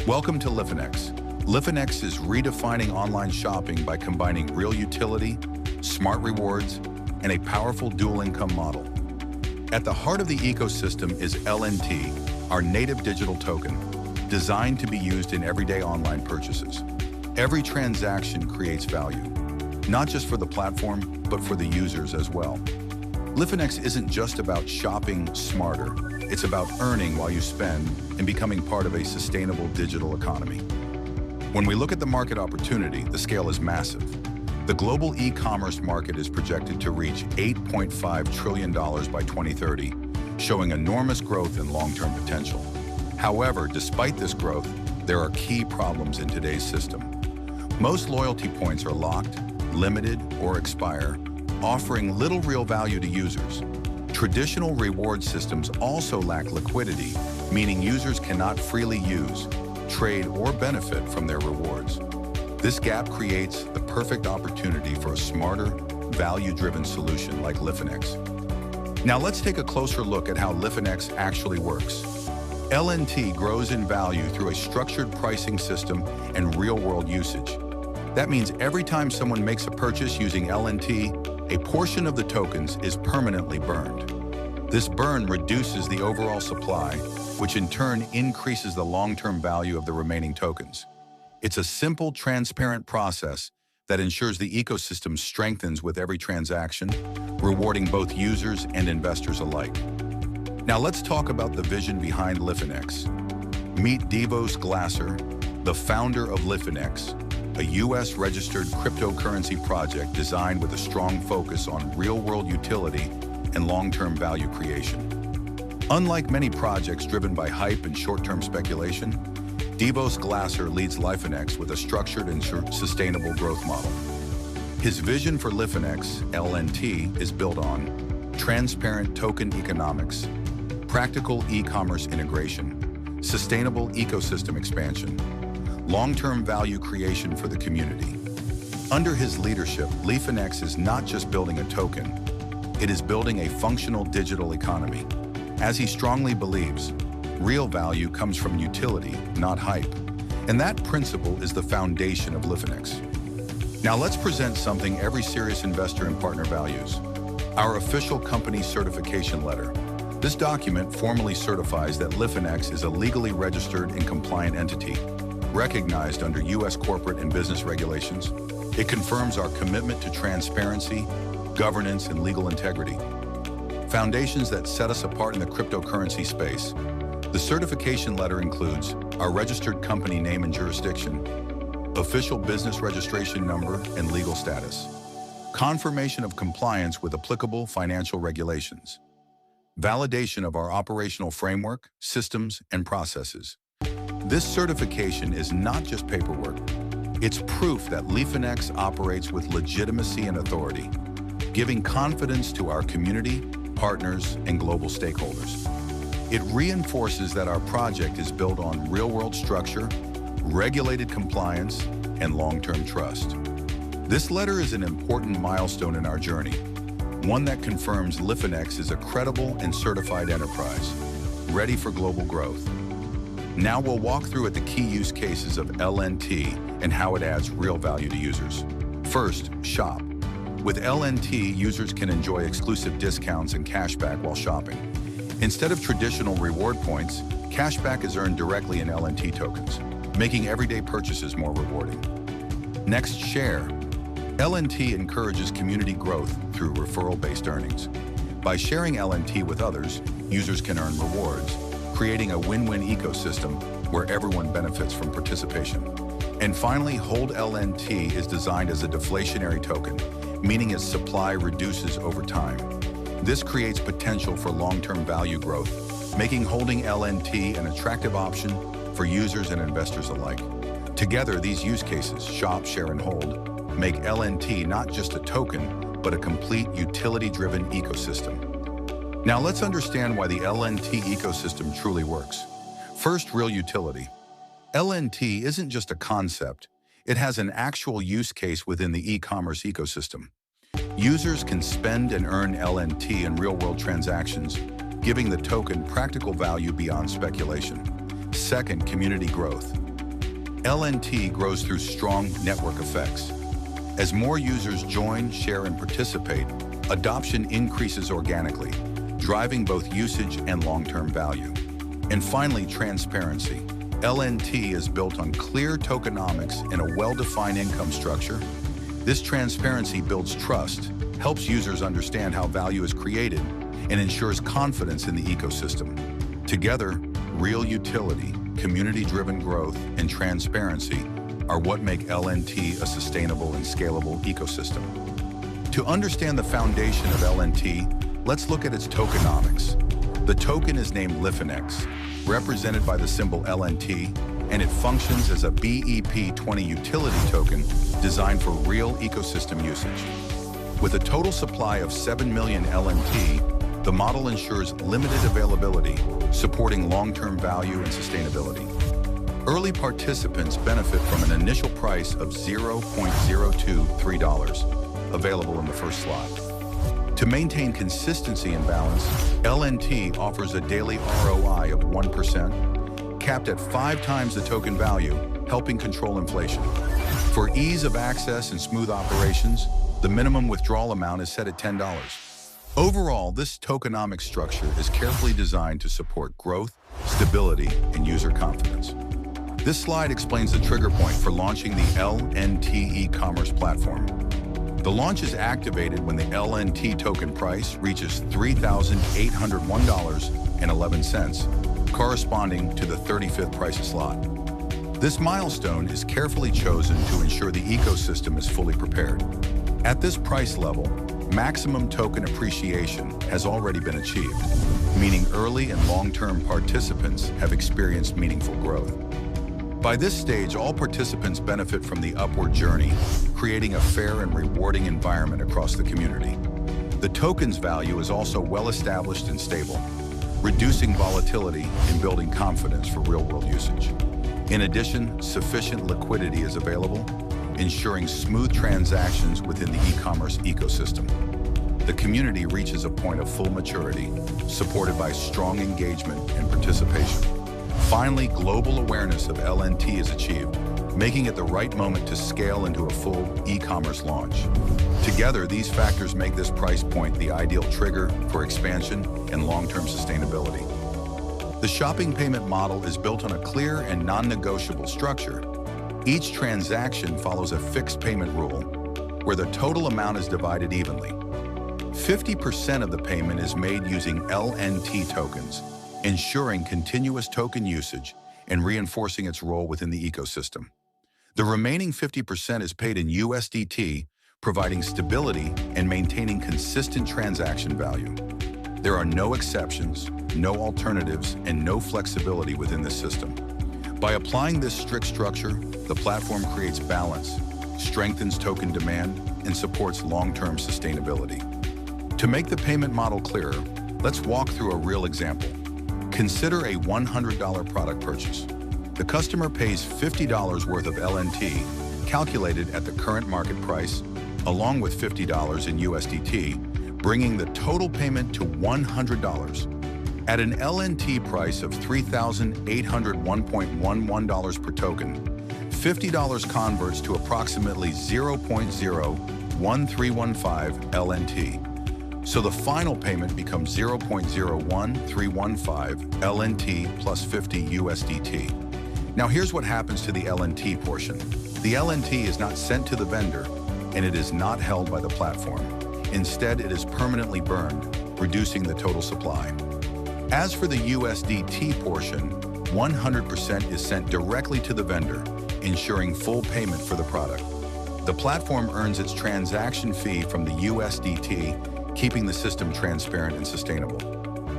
Welcome to Lifinex. Lifinex is redefining online shopping by combining real utility, smart rewards, and a powerful dual income model. At the heart of the ecosystem is LNT, our native digital token, designed to be used in everyday online purchases. Every transaction creates value, not just for the platform, but for the users as well. Lifinex isn't just about shopping smarter, it's about earning while you spend and becoming part of a sustainable digital economy. When we look at the market opportunity, the scale is massive. The global e-commerce market is projected to reach $8.5 trillion by 2030, showing enormous growth and long-term potential. However, despite this growth, there are key problems in today's system. Most loyalty points are locked, limited, or expire, offering little real value to users. Traditional reward systems also lack liquidity, meaning users cannot freely use, trade, or benefit from their rewards. This gap creates the perfect opportunity for a smarter, value-driven solution like Lifinex. Now let's take a closer look at how Lifinex actually works. LNT grows in value through a structured pricing system and real-world usage. That means every time someone makes a purchase using LNT, a portion of the tokens is permanently burned. This burn reduces the overall supply, which in turn increases the long-term value of the remaining tokens. It's a simple, transparent process that ensures the ecosystem strengthens with every transaction, rewarding both users and investors alike. Now let's talk about the vision behind Lifinex. Meet Devos Glasser, the founder of Lifinex, a US-registered cryptocurrency project designed with a strong focus on real-world utility and long-term value creation. Unlike many projects driven by hype and short-term speculation, Devos Glasser leads Lifinex with a structured and sustainable growth model. His vision for Lifinex, LNT, is built on transparent token economics, practical e-commerce integration, sustainable ecosystem expansion, long-term value creation for the community. Under his leadership, Lifinex is not just building a token, it is building a functional digital economy. As he strongly believes, real value comes from utility, not hype. And that principle is the foundation of Lifinex. Now let's present something every serious investor and partner values: our official company certification letter. This document formally certifies that Lifinex is a legally registered and compliant entity, recognized under US corporate and business regulations. It confirms our commitment to transparency, governance, and legal integrity, foundations that set us apart in the cryptocurrency space. The certification letter includes our registered company name and jurisdiction, official business registration number and legal status, confirmation of compliance with applicable financial regulations, validation of our operational framework, systems, and processes. This certification is not just paperwork. It's proof that Lifinex operates with legitimacy and authority, giving confidence to our community, partners, and global stakeholders. It reinforces that our project is built on real-world structure, regulated compliance, and long-term trust. This letter is an important milestone in our journey, one that confirms Lifinex is a credible and certified enterprise, ready for global growth. Now we'll walk through at the key use cases of LNT and how it adds real value to users. First, shop. With LNT, users can enjoy exclusive discounts and cashback while shopping. Instead of traditional reward points, cashback is earned directly in LNT tokens, making everyday purchases more rewarding. Next, share. LNT encourages community growth through referral-based earnings. By sharing LNT with others, users can earn rewards, creating a win-win ecosystem where everyone benefits from participation. And finally, Hold LNT is designed as a deflationary token, meaning its supply reduces over time. This creates potential for long-term value growth, making holding LNT an attractive option for users and investors alike. Together, these use cases, shop, share, and hold, make LNT not just a token, but a complete utility-driven ecosystem. Now let's understand why the LNT ecosystem truly works. First, real utility. LNT isn't just a concept, it has an actual use case within the e-commerce ecosystem. Users can spend and earn LNT in real-world transactions, giving the token practical value beyond speculation. Second, community growth. LNT grows through strong network effects. As more users join, share, and participate, adoption increases organically, driving both usage and long-term value. And finally, transparency. LNT is built on clear tokenomics and a well-defined income structure. This transparency builds trust, helps users understand how value is created, and ensures confidence in the ecosystem. Together, real utility, community-driven growth, and transparency are what make LNT a sustainable and scalable ecosystem. To understand the foundation of LNT, let's look at its tokenomics. The token is named Lifinex, represented by the symbol LNT, and it functions as a BEP20 utility token designed for real ecosystem usage. With a total supply of 7 million LNT, the model ensures limited availability, supporting long-term value and sustainability. Early participants benefit from an initial price of $0.023, available in the first slot. To maintain consistency and balance, LNT offers a daily ROI of 1%, capped at 5 times the token value, helping control inflation. For ease of access and smooth operations, the minimum withdrawal amount is set at $10. Overall, this tokenomic structure is carefully designed to support growth, stability, and user confidence. This slide explains the trigger point for launching the LNT e-commerce platform. The launch is activated when the LNT token price reaches $3,801.11, corresponding to the 35th price slot. This milestone is carefully chosen to ensure the ecosystem is fully prepared. At this price level, maximum token appreciation has already been achieved, meaning early and long-term participants have experienced meaningful growth. By this stage, all participants benefit from the upward journey, creating a fair and rewarding environment across the community. The token's value is also well established and stable, reducing volatility and building confidence for real-world usage. In addition, sufficient liquidity is available, ensuring smooth transactions within the e-commerce ecosystem. The community reaches a point of full maturity, supported by strong engagement and participation. Finally, global awareness of LNT is achieved, making it the right moment to scale into a full e-commerce launch. Together, these factors make this price point the ideal trigger for expansion and long-term sustainability. The shopping payment model is built on a clear and non-negotiable structure. Each transaction follows a fixed payment rule, where the total amount is divided evenly. 50% of the payment is made using LNT tokens, ensuring continuous token usage and reinforcing its role within the ecosystem. The remaining 50% is paid in USDT, providing stability and maintaining consistent transaction value. There are no exceptions, no alternatives, and no flexibility within this system. By applying this strict structure, the platform creates balance, strengthens token demand, and supports long-term sustainability. To make the payment model clearer, let's walk through a real example. Consider a $100 product purchase. The customer pays $50 worth of LNT, calculated at the current market price, along with $50 in USDT, bringing the total payment to $100. At an LNT price of $3,801.11 per token, $50 converts to approximately 0.01315 LNT. So the final payment becomes 0.01315 LNT plus 50 USDT. Now here's what happens to the LNT portion. The LNT is not sent to the vendor, and it is not held by the platform. Instead, it is permanently burned, reducing the total supply. As for the USDT portion, 100% is sent directly to the vendor, ensuring full payment for the product. The platform earns its transaction fee from the USDT, keeping the system transparent and sustainable.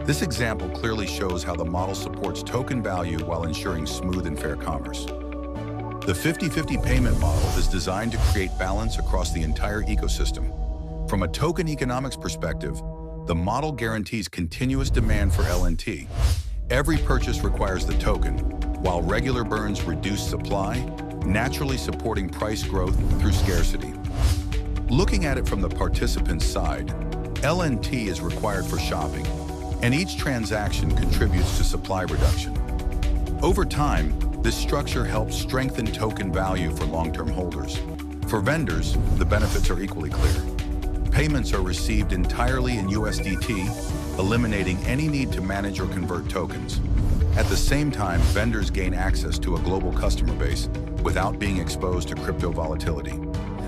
This example clearly shows how the model supports token value while ensuring smooth and fair commerce. The 50-50 payment model is designed to create balance across the entire ecosystem. From a token economics perspective, the model guarantees continuous demand for LNT. Every purchase requires the token, while regular burns reduce supply, naturally supporting price growth through scarcity. Looking at it from the participant's side, LNT is required for shopping, and each transaction contributes to supply reduction. Over time, This structure helps strengthen token value for long-term holders. For vendors, the benefits are equally clear. Payments are received entirely in USDT, eliminating any need to manage or convert tokens. At the same time, vendors gain access to a global customer base without being exposed to crypto volatility.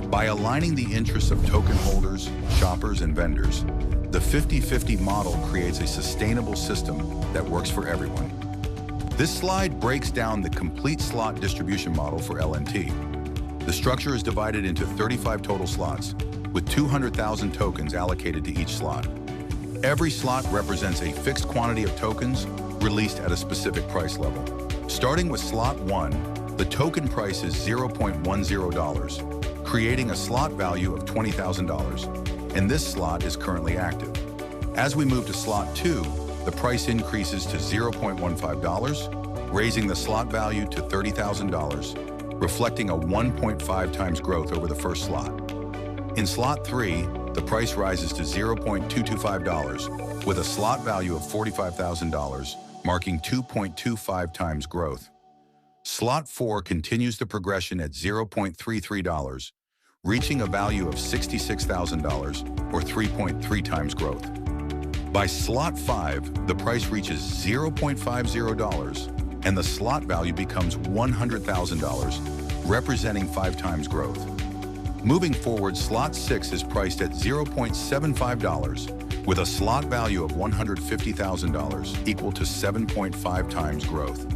By aligning the interests of token holders, shoppers, and vendors, the 50-50 model creates a sustainable system that works for everyone. This slide breaks down the complete slot distribution model for LNT. The structure is divided into 35 total slots, with 200,000 tokens allocated to each slot. Every slot represents a fixed quantity of tokens released at a specific price level. Starting with slot 1, the token price is $0.10, creating a slot value of $20,000, and this slot is currently active. As we move to slot 2, the price increases to $0.15, raising the slot value to $30,000, reflecting a 1.5 times growth over the first slot. In slot 3, the price rises to $0.225, with a slot value of $45,000, marking 2.25 times growth. Slot 4 continues the progression at $0.33, reaching a value of $66,000, or 3.3 times growth. By slot 5, the price reaches $0.50, and the slot value becomes $100,000, representing 5 times growth. Moving forward, slot 6 is priced at $0.75, with a slot value of $150,000, equal to 7.5 times growth.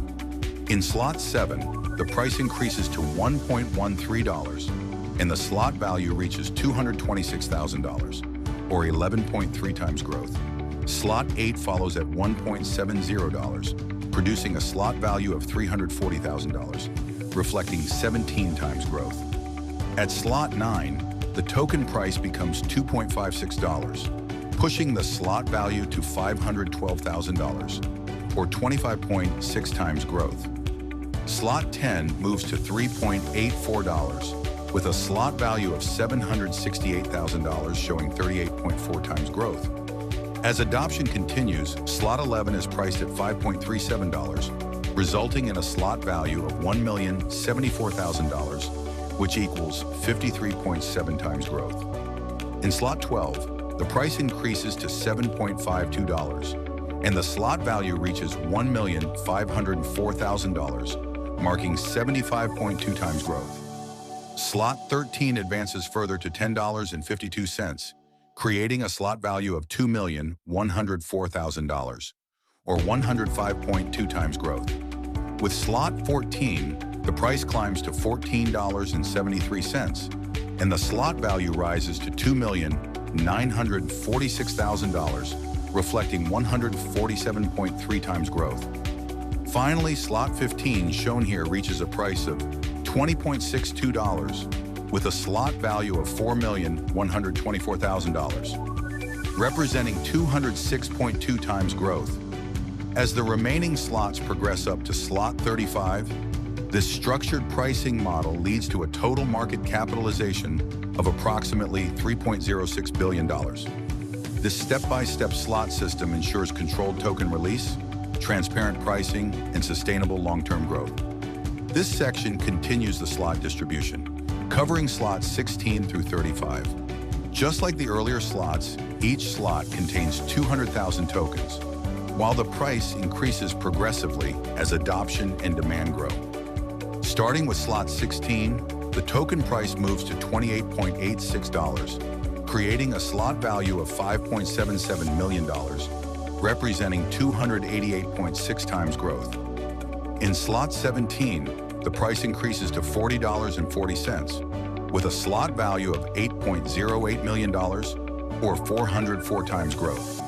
In slot 7, the price increases to $1.13, and the slot value reaches $226,000, or 11.3 times growth. Slot 8 follows at $1.70, producing a slot value of $340,000, reflecting 17 times growth. At slot 9, the token price becomes $2.56, pushing the slot value to $512,000, or 25.6 times growth. Slot 10 moves to $3.84, with a slot value of $768,000, showing 38.4 times growth. As adoption continues, slot 11 is priced at $5.37, resulting in a slot value of $1,074,000, which equals 53.7 times growth. In slot 12, the price increases to $7.52, and the slot value reaches $1,504,000, marking 75.2 times growth. Slot 13 advances further to $10.52, creating a slot value of $2,104,000, or 105.2 times growth. With slot 14, the price climbs to $14.73, and the slot value rises to $2,946,000, reflecting 147.3 times growth. Finally, slot 15, shown here, reaches a price of $20.62, with a slot value of $4,124,000, representing 206.2 times growth. As the remaining slots progress up to slot 35, this structured pricing model leads to a total market capitalization of approximately $3.06 billion. This step-by-step slot system ensures controlled token release, transparent pricing, and sustainable long-term growth. This section continues the slot distribution, covering slots 16 through 35. Just like the earlier slots, each slot contains 200,000 tokens, while the price increases progressively as adoption and demand grow. Starting with slot 16, the token price moves to $28.86, creating a slot value of $5.77 million, representing 288.6 times growth. In slot 17, the price increases to $40.40, with a slot value of $8.08 million, or 404 times growth.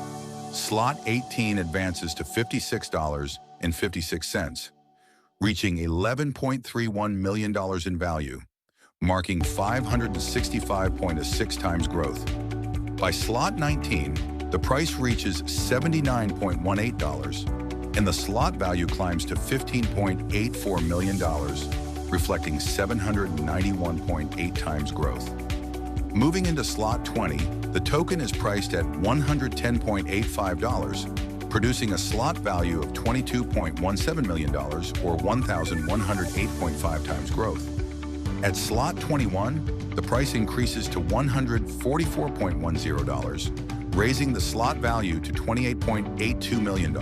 Slot 18 advances to $56.56, reaching $11.31 million in value, marking 565.6 times growth. By slot 19, the price reaches $79.18, and the slot value climbs to $15.84 million, reflecting 791.8 times growth. Moving into slot 20, the token is priced at $110.85, producing a slot value of $22.17 million or 1,108.5 times growth. At slot 21, the price increases to $144.10, raising the slot value to $28.82 million,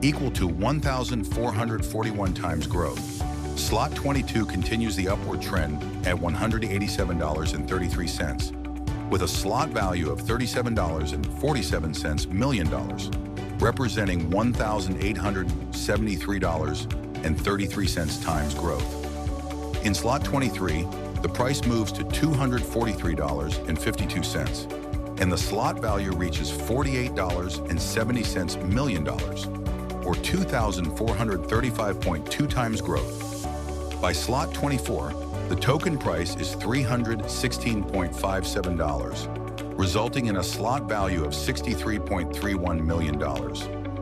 equal to 1,441 times growth. Slot 22 continues the upward trend at $187.33, with a slot value of $37.47 million, representing $1,873.33 times growth. In slot 23, the price moves to $243.52, and the slot value reaches $48.70 million, or 2,435.2 times growth. By slot 24, the token price is $316.57, resulting in a slot value of $63.31 million,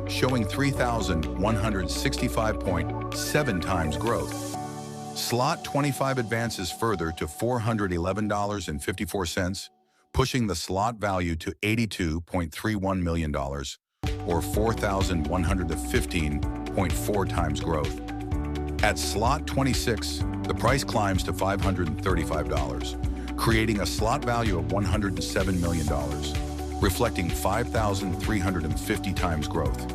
showing 3,165.7 times growth. Slot 25 advances further to $411.54, pushing the slot value to $82.31 million, or 4,115.4 times growth. At slot 26, the price climbs to $535, creating a slot value of $107 million, reflecting 5,350 times growth.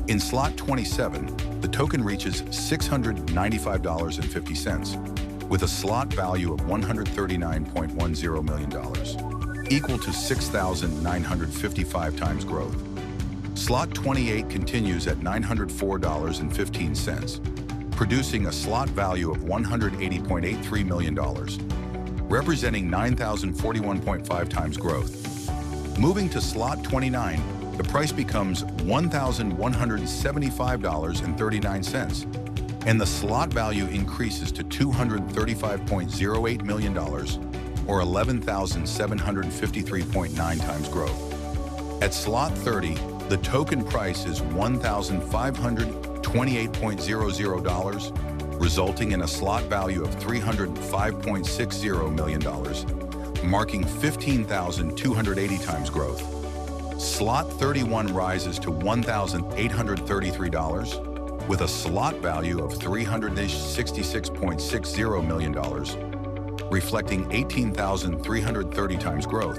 In slot 27, the token reaches $695.50, with a slot value of $139.10 million, equal to 6,955 times growth. Slot 28 continues at $904.15, producing a slot value of $180.83 million, representing 9,041.5 times growth. Moving to slot 29, the price becomes $1,175.39, and the slot value increases to $235.08 million, or 11,753.9 times growth. At slot 30, the token price is $1,528.00, resulting in a slot value of $305.60 million, marking 15,280 times growth. Slot 31 rises to $1,833, with a slot value of $366.60 million, reflecting 18,330 times growth.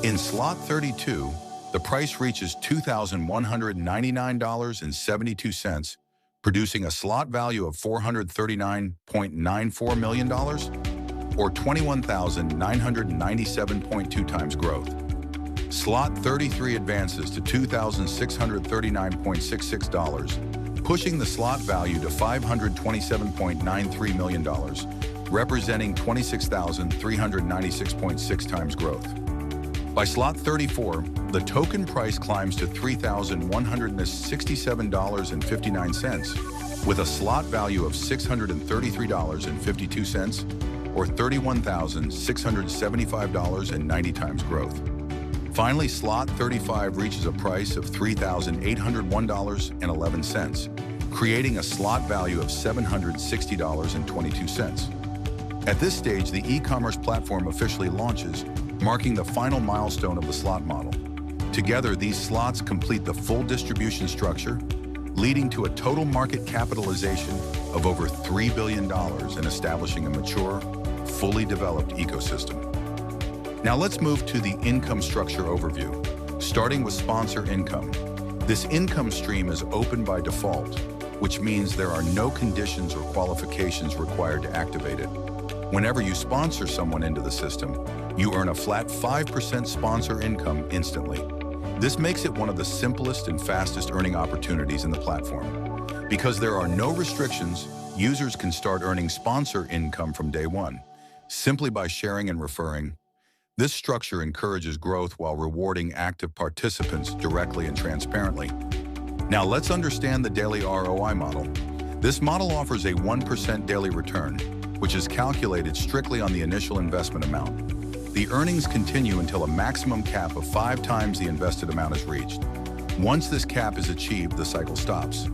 In slot 32, the price reaches $2,199.72, producing a slot value of $439.94 million, or 21,997.2 times growth. Slot 33 advances to $2,639.66, pushing the slot value to $527.93 million, representing 26,396.6 times growth. By slot 34, the token price climbs to $3,167.59, with a slot value of $633.52, or 31,675.90 times growth. Finally, slot 35 reaches a price of $3,801.11, creating a slot value of $760.22. At this stage, the e-commerce platform officially launches, marking the final milestone of the slot model. Together, these slots complete the full distribution structure, leading to a total market capitalization of over $3 billion and establishing a mature, fully developed ecosystem. Now let's move to the income structure overview, starting with sponsor income. This income stream is open by default, which means there are no conditions or qualifications required to activate it. Whenever you sponsor someone into the system, you earn a flat 5% sponsor income instantly. This makes it one of the simplest and fastest earning opportunities in the platform. Because there are no restrictions, users can start earning sponsor income from day one, simply by sharing and referring. This structure encourages growth while rewarding active participants directly and transparently. Now let's understand the daily ROI model. This model offers a 1% daily return, which is calculated strictly on the initial investment amount. The earnings continue until a maximum cap of 5 times the invested amount is reached. Once this cap is achieved, the cycle stops,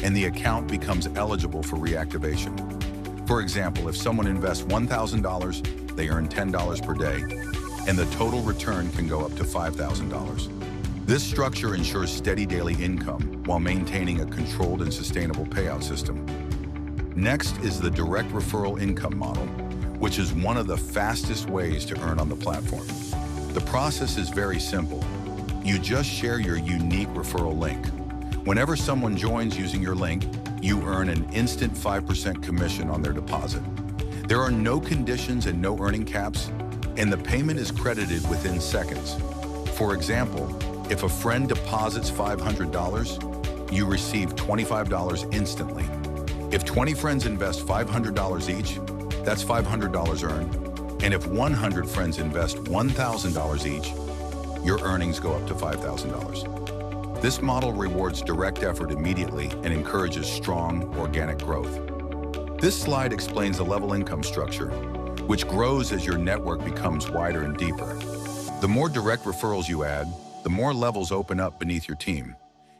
and the account becomes eligible for reactivation. For example, if someone invests $1,000, they earn $10 per day, and the total return can go up to $5,000. This structure ensures steady daily income while maintaining a controlled and sustainable payout system. Next is the direct referral income model, which is one of the fastest ways to earn on the platform. The process is very simple. You just share your unique referral link. Whenever someone joins using your link, you earn an instant 5% commission on their deposit. There are no conditions and no earning caps, and the payment is credited within seconds. For example, if a friend deposits $500, you receive $25 instantly. If 20 friends invest $500 each, that's $500 earned. And if 100 friends invest $1,000 each, your earnings go up to $5,000. This model rewards direct effort immediately and encourages strong, organic growth. This slide explains the level income structure, which grows as your network becomes wider and deeper. The more direct referrals you add, the more levels open up beneath your team.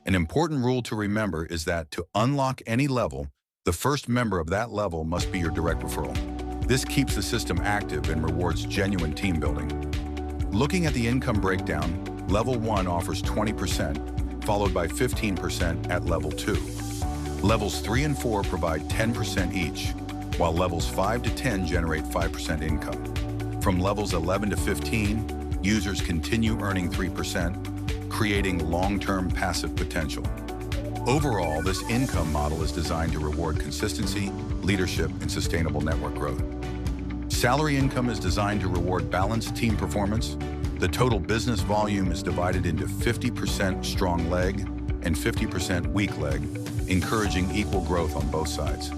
An important rule to remember is that to unlock any level, the first member of that level must be your direct referral. This keeps the system active and rewards genuine team building. Looking at the income breakdown, level 1 offers 20%, followed by 15% at level 2. Levels 3 and 4 provide 10% each, while levels 5 to 10 generate 5% income. From levels 11 to 15, users continue earning 3%, creating long-term passive potential. Overall, this income model is designed to reward consistency, leadership, and sustainable network growth. Salary income is designed to reward balanced team performance. The total business volume is divided into 50% strong leg and 50% weak leg, encouraging equal growth on both sides.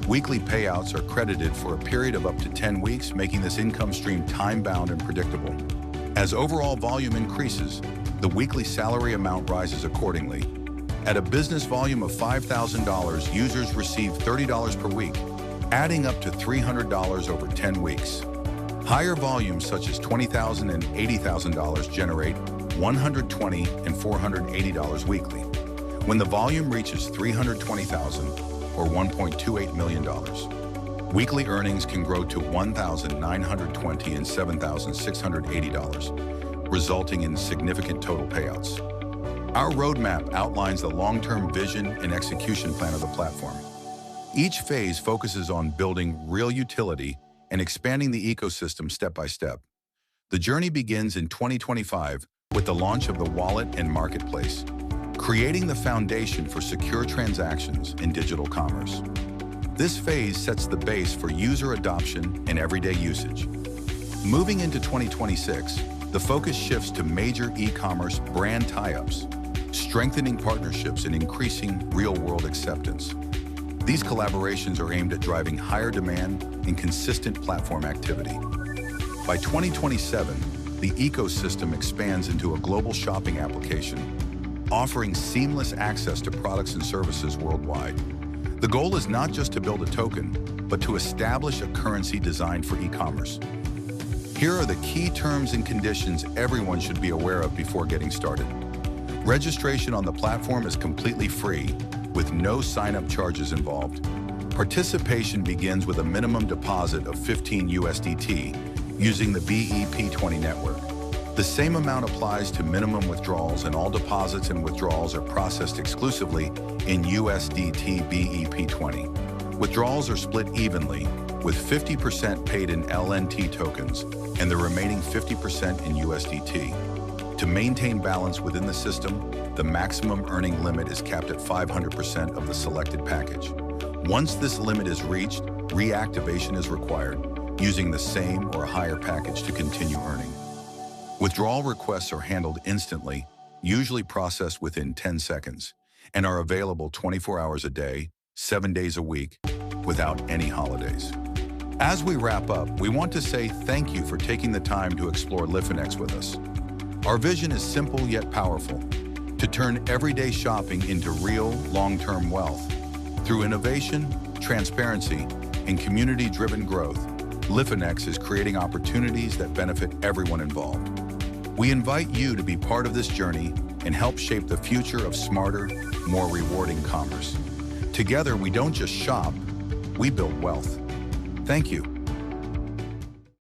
Weekly payouts are credited for a period of up to 10 weeks, making this income stream time-bound and predictable. As overall volume increases, the weekly salary amount rises accordingly. At a business volume of $5,000, users receive $30 per week, adding up to $300 over 10 weeks. Higher volumes such as $20,000 and $80,000 generate $120 and $480 weekly. When the volume reaches $320,000 or $1.28 million, weekly earnings can grow to $1,920 and $7,680, resulting in significant total payouts. Our roadmap outlines the long-term vision and execution plan of the platform. Each phase focuses on building real utility and expanding the ecosystem step by step. The journey begins in 2025 with the launch of the wallet and marketplace, creating the foundation for secure transactions in digital commerce. This phase sets the base for user adoption and everyday usage. Moving into 2026, the focus shifts to major e-commerce brand tie-ups, strengthening partnerships and increasing real-world acceptance. These collaborations are aimed at driving higher demand and consistent platform activity. By 2027, the ecosystem expands into a global shopping application, offering seamless access to products and services worldwide. The goal is not just to build a token, but to establish a currency designed for e-commerce. Here are the key terms and conditions everyone should be aware of before getting started. Registration on the platform is completely free, with no sign-up charges involved. Participation begins with a minimum deposit of 15 USDT using the BEP20 network. The same amount applies to minimum withdrawals, and all deposits and withdrawals are processed exclusively in USDT BEP20. Withdrawals are split evenly, with 50% paid in LNT tokens and the remaining 50% in USDT. To maintain balance within the system, the maximum earning limit is capped at 500% of the selected package. Once this limit is reached, reactivation is required, using the same or higher package to continue earning. Withdrawal requests are handled instantly, usually processed within 10 seconds, and are available 24 hours a day, 7 days a week, without any holidays. As we wrap up, we want to say thank you for taking the time to explore Lifinex with us. Our vision is simple yet powerful: to turn everyday shopping into real, long-term wealth. Through innovation, transparency, and community-driven growth, Lifinex is creating opportunities that benefit everyone involved. We invite you to be part of this journey and help shape the future of smarter, more rewarding commerce. Together, we don't just shop, we build wealth. Thank you.